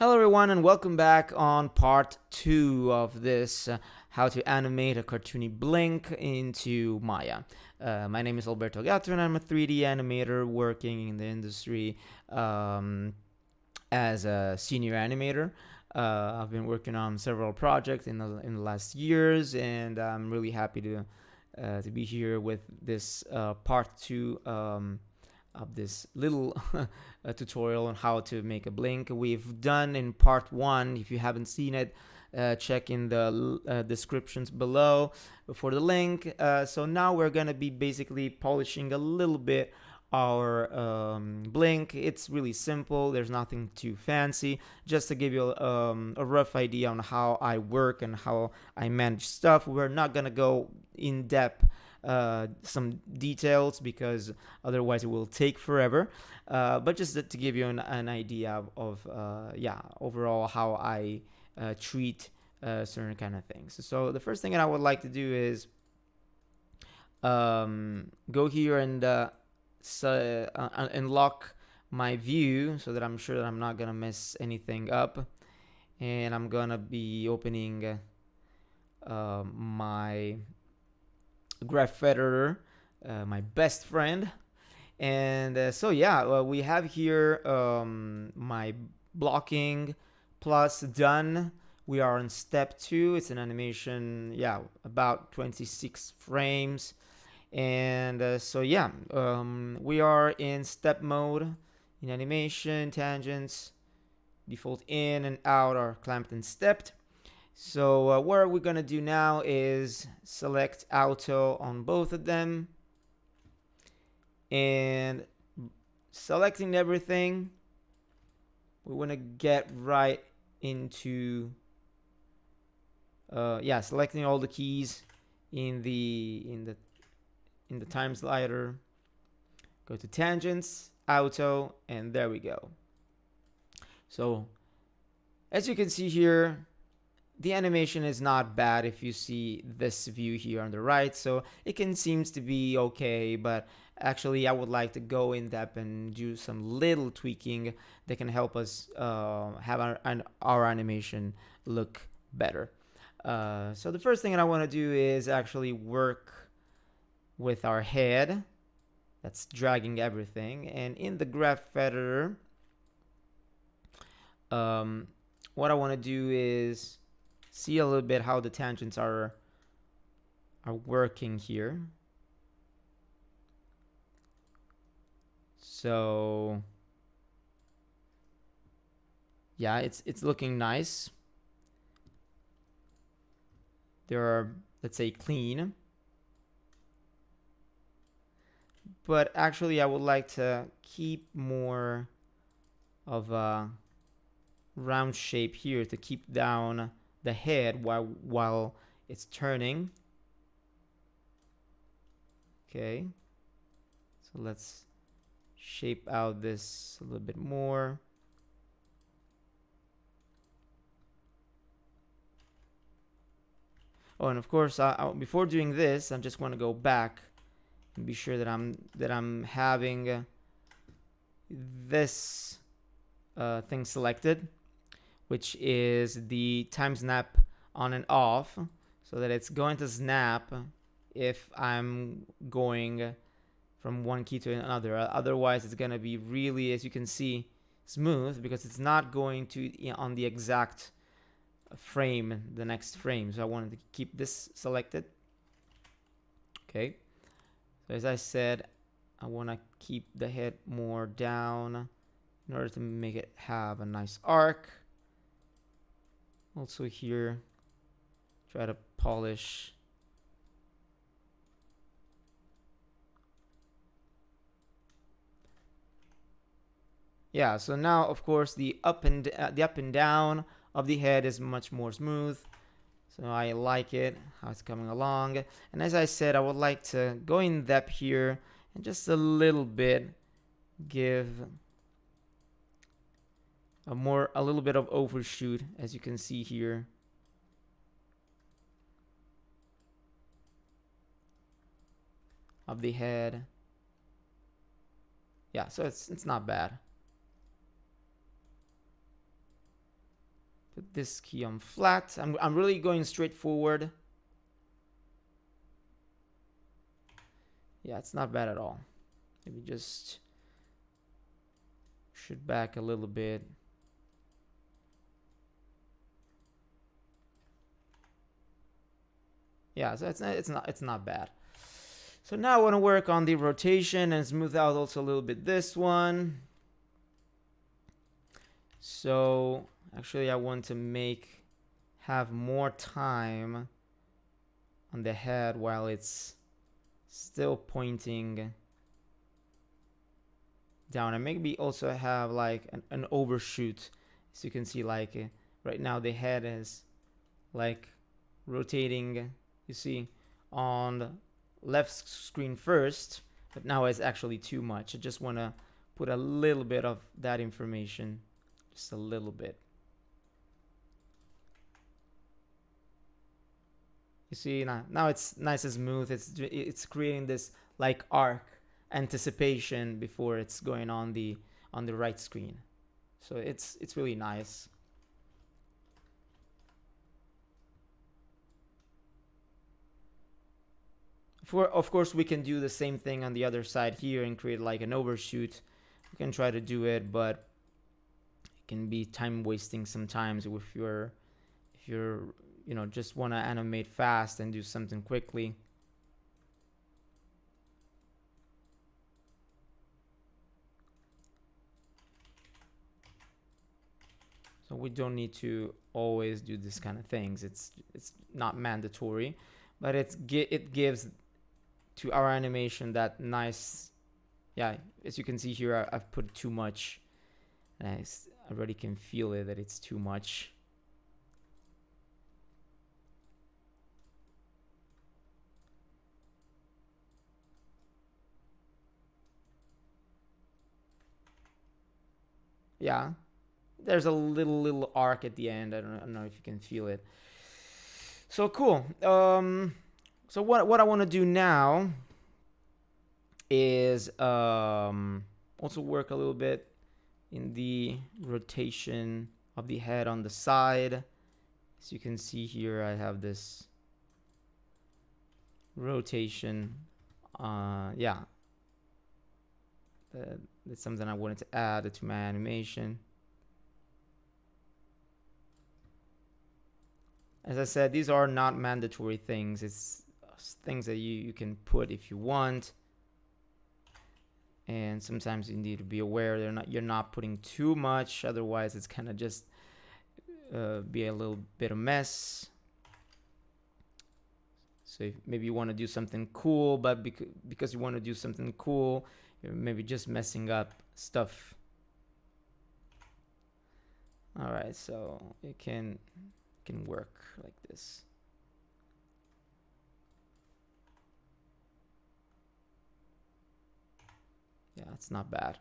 Hello everyone and welcome back on part 2 of this how to animate a cartoony blink into Maya. My name is Alberto Gatto and I'm a 3D animator working in the industry as a senior animator. I've been working on several projects in the last years, and I'm really happy to be here with this part 2 of this little tutorial on how to make a blink. We've done in part 1. If you haven't seen it, check in the descriptions below for the link. So now we're gonna be basically polishing a little bit our blink. It's really simple. There's nothing too fancy. Just to give you a rough idea on how I work and how I manage stuff. We're not gonna go in depth some details because otherwise it will take forever. But just to give you an idea of overall how I treat certain kind of things. So the first thing that I would like to do is go here and unlock my view so that I'm sure that I'm not gonna mess anything up. And I'm gonna be opening my graph editor, my best friend. And we have here my blocking plus done. We are on step 2. It's an animation, about 26 frames. And we are in step mode in animation. Tangents, default in and out are clamped and stepped. So what we're gonna do now is select auto on both of them, and selecting everything, we want to get right into selecting all the keys in the time slider. Go to tangents, auto, and there we go. So as you can see here, the animation is not bad if you see this view here on the right, so it seems to be okay, but actually I would like to go in depth and do some little tweaking that can help us have our animation look better. So the first thing that I want to do is actually work with our head. That's dragging everything, and in the graph editor, what I want to do is see a little bit how the tangents are working here. So yeah, it's looking nice. They're, let's say, clean. But actually I would like to keep more of a round shape here to keep down the head while it's turning. Okay, so let's shape out this a little bit more. Oh, and of course, before doing this, I just want to go back and be sure that I'm having this thing selected, which is the time snap on and off, so that it's going to snap if I'm going from one key to another. Otherwise it's going to be really, as you can see, smooth, because it's not going to on the exact frame, the next frame. So I wanted to keep this selected. Okay, so as I said, I want to keep the head more down in order to make it have a nice arc. Also here, try to polish so now of course the up and down of the head is much more smooth, so I like it how it's coming along. And as I said, I would like to go in depth here and just a little bit give a little bit of overshoot, as you can see here. Of the head. Yeah, so it's not bad. this key on flat. I'm really going straight forward. Yeah, it's not bad at all. Maybe just shoot back a little bit. Yeah, so it's not bad. So now I want to work on the rotation and smooth out also a little bit this one. So actually I want to have more time on the head while it's still pointing down, and maybe also have like an overshoot. So you can see like right now the head is like rotating, you see, on the left screen first, but now it's actually too much. I just want to put a little bit of that information, just a little bit. You see, now it's nice and smooth. It's creating this like arc anticipation before it's going on the right screen. So it's really nice. Of course, we can do the same thing on the other side here and create like an overshoot. We can try to do it, but it can be time wasting sometimes if you're just want to animate fast and do something quickly. So we don't need to always do this kind of things. It's not mandatory, but it gives to our animation that nice. Yeah, as you can see here, I've put too much, and I already can feel it that it's too much. Yeah, there's a little arc at the end. I don't know if you can feel it. So cool. So what I want to do now is also work a little bit in the rotation of the head on the side. As you can see here, I have this rotation. Yeah, that's something I wanted to add to my animation. As I said, these are not mandatory things. It's things that you can put if you want. And sometimes you need to be aware you're not putting too much, otherwise it's kind of just be a little bit of mess. So if maybe you want to do something cool, but because you want to do something cool, you're maybe just messing up stuff. All right, so it can work like this. Yeah, it's not bad.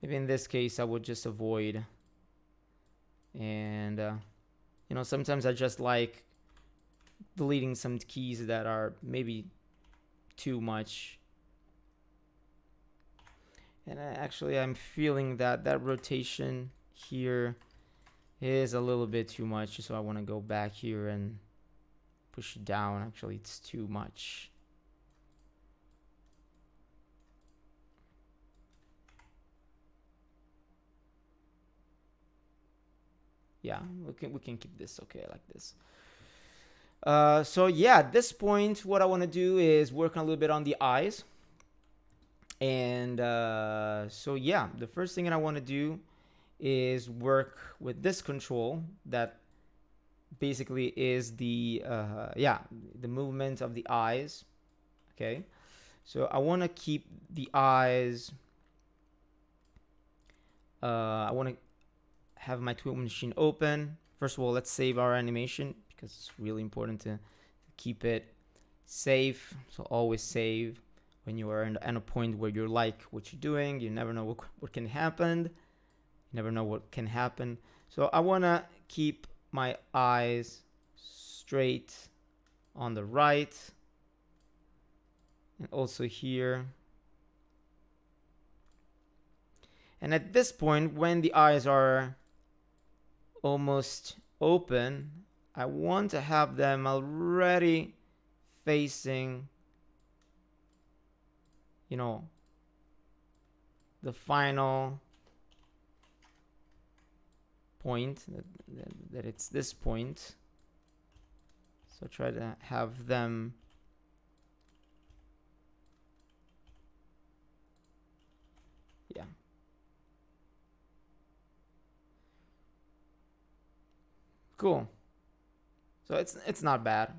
Maybe in this case I would just avoid, and sometimes I just like deleting some keys that are maybe too much. And I'm feeling that rotation here is a little bit too much, so I want to go back here and push it down. Actually, it's too much. Yeah, we can keep this okay like this. So yeah, at this point, what I want to do is work a little bit on the eyes. And so yeah, the first thing that I want to do is work with this control that basically is the movement of the eyes. Okay, so I want to keep the eyes. I want to have my tool machine open. First of all, let's save our animation because it's really important to keep it safe. So always save when you are at a point where you like what you're doing. You never know what can happen. You never know what can happen. So I want to keep my eyes straight on the right, and also here. And at this point, when the eyes are almost open, I want to have them already facing, you know, the final point, that it's this point. So try to have them yeah. Cool. So it's not bad.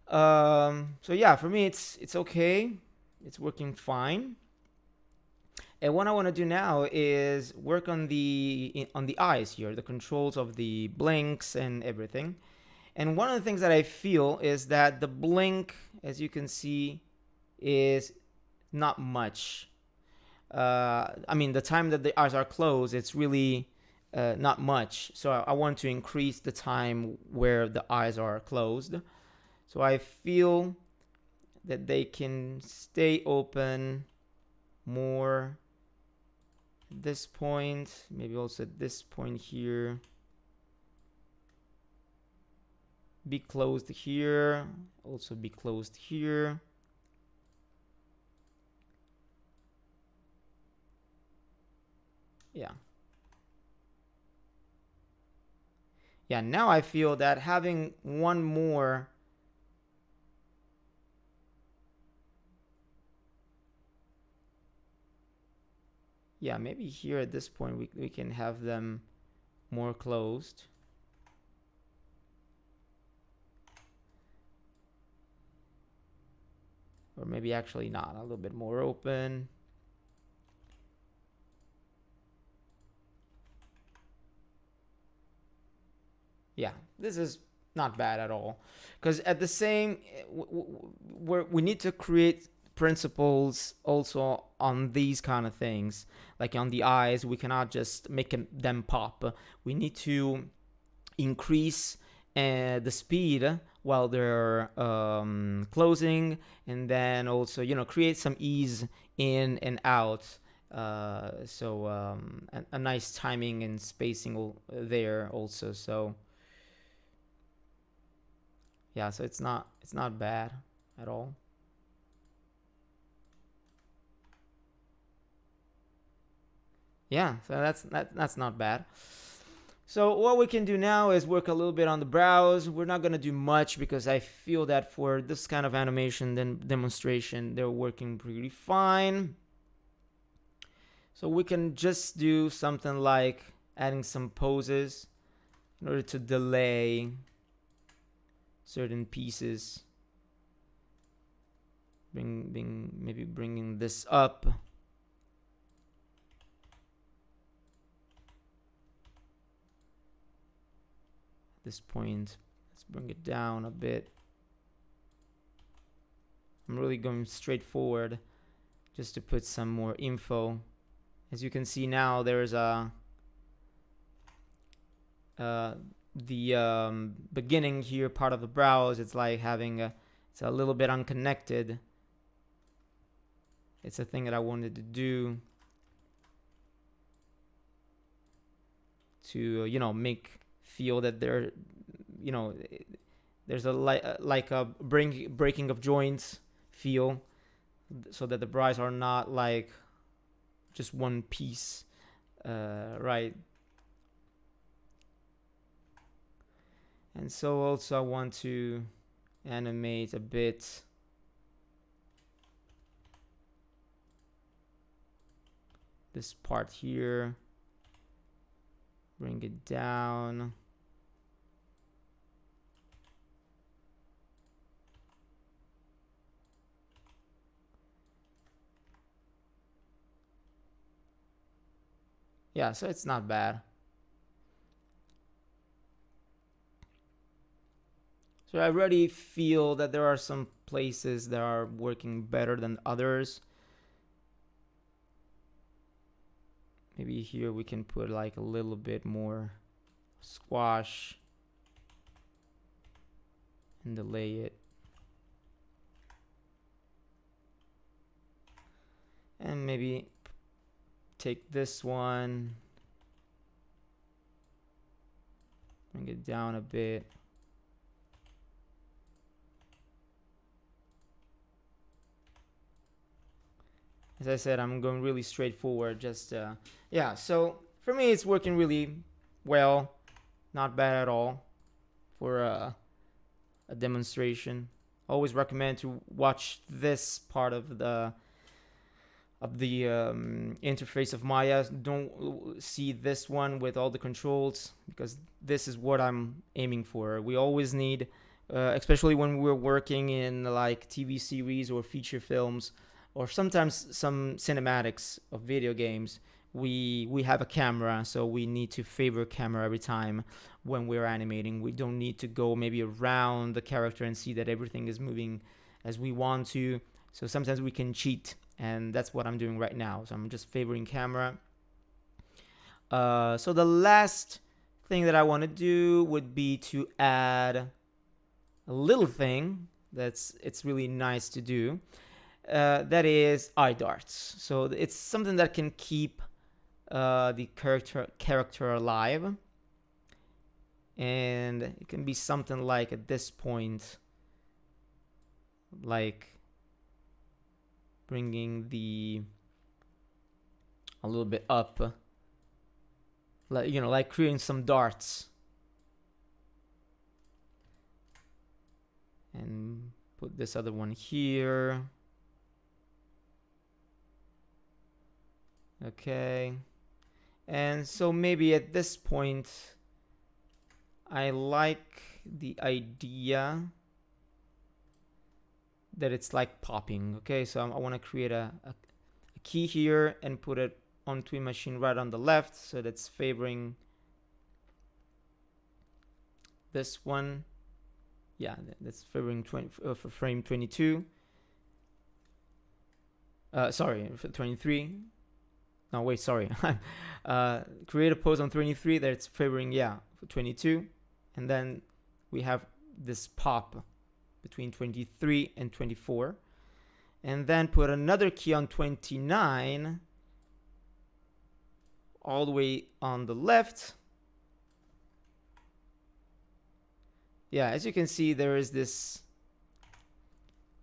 So yeah, for me it's okay. It's working fine. And what I want to do now is work on the eyes here, the controls of the blinks and everything. And one of the things that I feel is that the blink, as you can see, is not much. I mean, the time that the eyes are closed, it's really not much. So I want to increase the time where the eyes are closed. So I feel that they can stay open more at this point, maybe also at this point here. Be closed here, also be closed here. Yeah. Yeah, now I feel that having one more yeah, maybe here at this point we can have them more closed. Or maybe actually not, a little bit more open. Yeah, this is not bad at all. Because at the same, we need to create principles also on these kind of things. Like on the eyes, we cannot just make them pop. We need to increase the speed while they're closing, and then also create some ease in and out. A nice timing and spacing there also. So yeah, so it's not bad at all. Yeah, so that's not bad. So what we can do now is work a little bit on the brows. We're not gonna do much because I feel that for this kind of animation then demonstration, they're working pretty fine. So we can just do something like adding some poses in order to delay certain pieces. Maybe bringing this up. At this point, let's bring it down a bit. I'm really going straight forward just to put some more info. As you can see now, there's the beginning here part of the brows. It's like having it's a little bit unconnected. It's a thing that I wanted to do to make feel that there there's a like a breaking of joints feel, so that the brows are not like just one piece, right? And so also I want to animate a bit this part here, bring it down. Yeah, so it's not bad. So I already feel that there are some places that are working better than others. Maybe here we can put like a little bit more squash and delay it. And maybe take this one, bring it down a bit. As I said, I'm going really straightforward. Just yeah. So for me, it's working really well. Not bad at all for a demonstration. Always recommend to watch this part of the interface of Maya. Don't see this one with all the controls, because this is what I'm aiming for. We always need, especially when we're working in like TV series or feature films, or sometimes some cinematics of video games. We have a camera, so we need to favor camera every time when we're animating. We don't need to go maybe around the character and see that everything is moving as we want to. So sometimes we can cheat, and that's what I'm doing right now. So I'm just favoring camera. So the last thing that I want to do would be to add a little thing it's really nice to do. That is eye darts. So it's something that can keep the character alive, and it can be something like at this point, like bringing the a little bit up, like like creating some darts, and put this other one here. Okay, and so maybe at this point I like the idea that it's like popping. Okay, so I want to create a key here and put it on Twin Machine right on the left, so that's favoring this one. Yeah, that's favoring for frame 22. Sorry, for 23. No, wait, sorry. Create a pose on 23 that's favoring, yeah, for 22. And then we have this pop between 23 and 24. And then put another key on 29 all the way on the left. Yeah, as you can see, there is this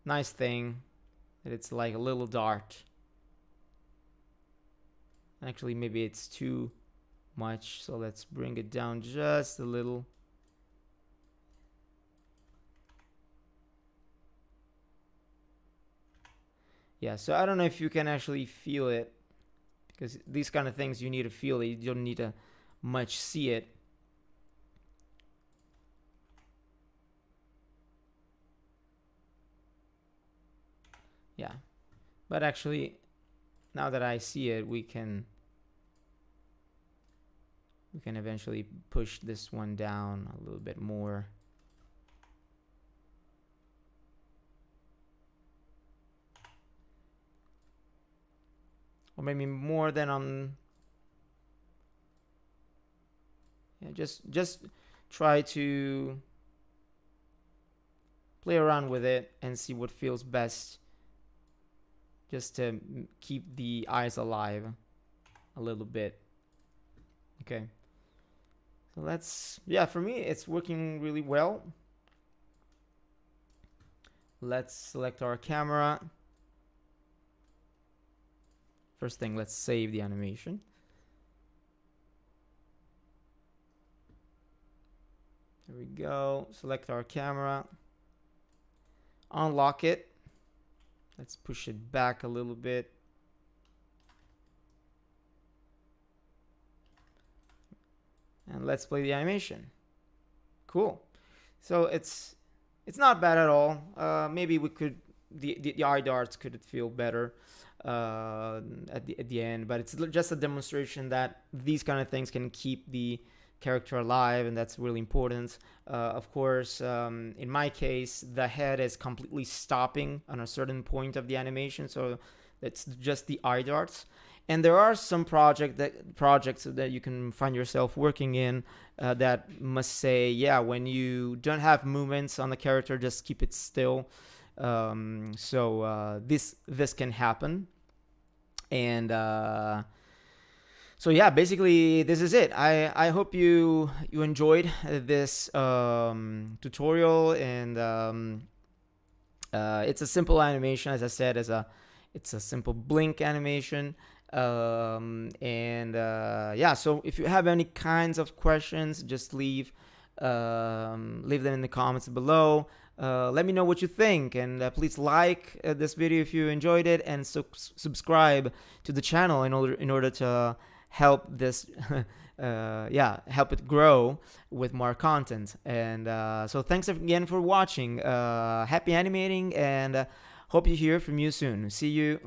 nice thing that it's like a little dart. Actually, maybe it's too much, so let's bring it down just a little. Yeah, so I don't know if you can actually feel it, because these kind of things you need to feel it. You don't need to much see it. Yeah, but actually, now that I see it, we can eventually push this one down a little bit more. Or maybe more than on. Yeah, just try to play around with it and see what feels best, just to keep the eyes alive a little bit. Okay, so let's, yeah, for me it's working really well. Let's select our camera. First thing, let's save the animation. There we go. Select our camera. Unlock it. Let's push it back a little bit. And let's play the animation. Cool. So it's not bad at all. Maybe we could, the eye darts could feel better at the end, but it's just a demonstration that these kind of things can keep the character alive, and that's really important. Of course, in my case, the head is completely stopping on a certain point of the animation, so it's just the eye darts. And there are some projects that you can find yourself working in that must say, yeah, when you don't have movements on the character, just keep it still. So this can happen, and So yeah, basically this is it. I hope you enjoyed this tutorial, and it's a simple animation, as I said, it's a simple blink animation. And yeah, so if you have any kinds of questions, just leave them in the comments below. Let me know what you think, and please like this video if you enjoyed it, and subscribe to the channel in order to help this yeah, help it grow with more content. And so thanks again for watching. Happy animating, and hope to hear from you soon. See you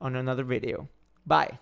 on another video. Bye.